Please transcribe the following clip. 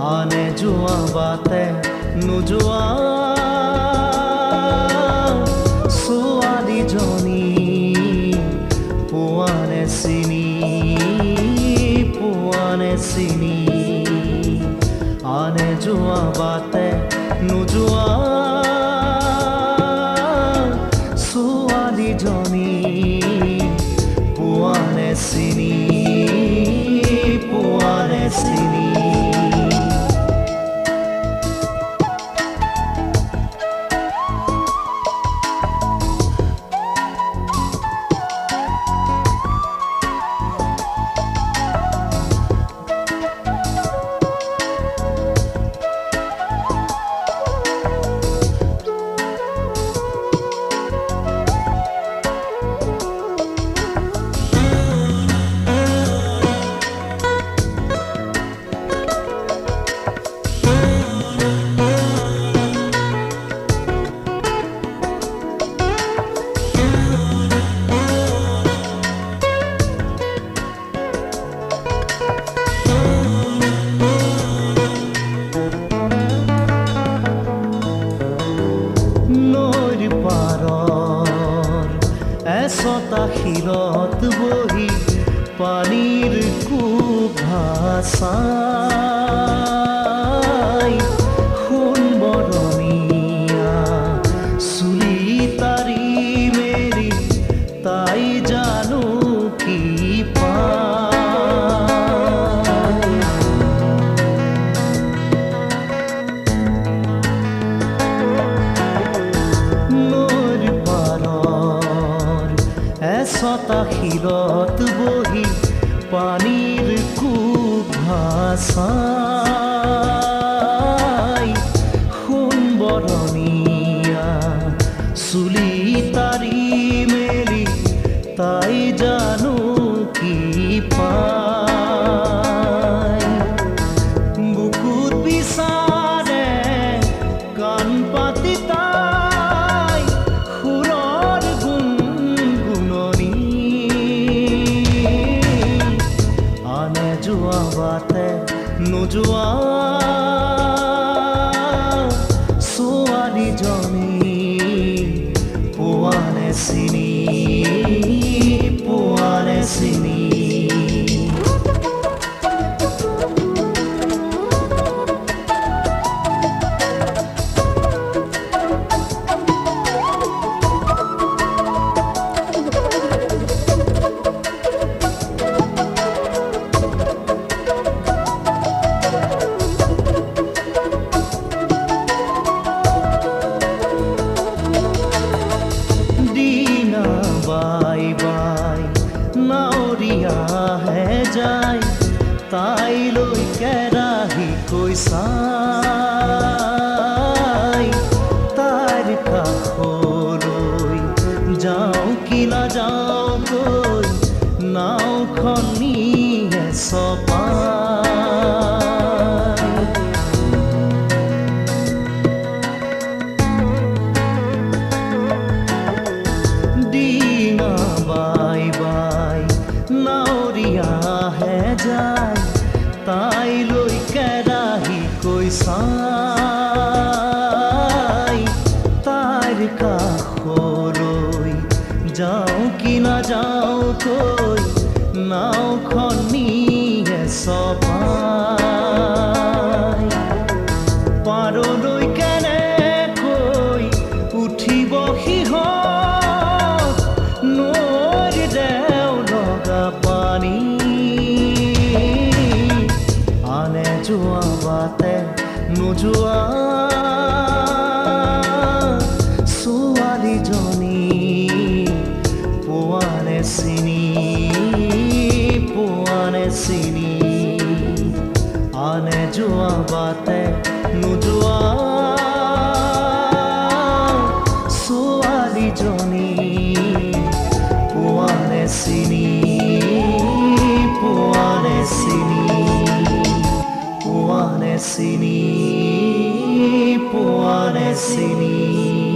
আনে যোৱা বাটে নোযোৱা ছোৱালীজনী পোৱানে চিনি আনে যোৱা বাটে নোযোৱা ছোৱালীজনী পোৱানে চিনি এচটা শিলত বহি পানীৰ কুভাষাই সোণবৰণীয়া চুলি তাৰি মেলি তাই জানো কি এচটা শিলত বহি পানীৰ কুভাষাই সোণবৰণীয়া চুলি তাৰি মেলি তাই জানো কি পায় বুকুত বিচাৰে কাণ পাতি তাই সুৰৰ আনে যোৱা বাটে নোযোৱা ছোৱালীজনী পোৱানে চিনি যায় তাইলৈ কেৰাহী কৈ চাই তাইৰ কাষলৈ যাওঁ কি নাযাওঁকৈ নাওখন নিয়ে চপাই দিনা বাই বাই নাৱৰীয়াহে যায় তাইলৈ কেৰাহী কৈ চাই তাইৰ কাষলৈ যাওঁ কি নাযাওঁকৈ নাওখন নিয়ে চপাই পাৰলৈ কেনেকৈ উঠিব সিহঁত নৈৰ দেও লগা পানী আনে যোৱা বাটে নোযোৱা ছোৱালীজনী পোৱানে চিনি আনে যোৱা বাটে নোযোৱা ছোৱালীজনী পোৱানে চিনি পোৱানে চিনি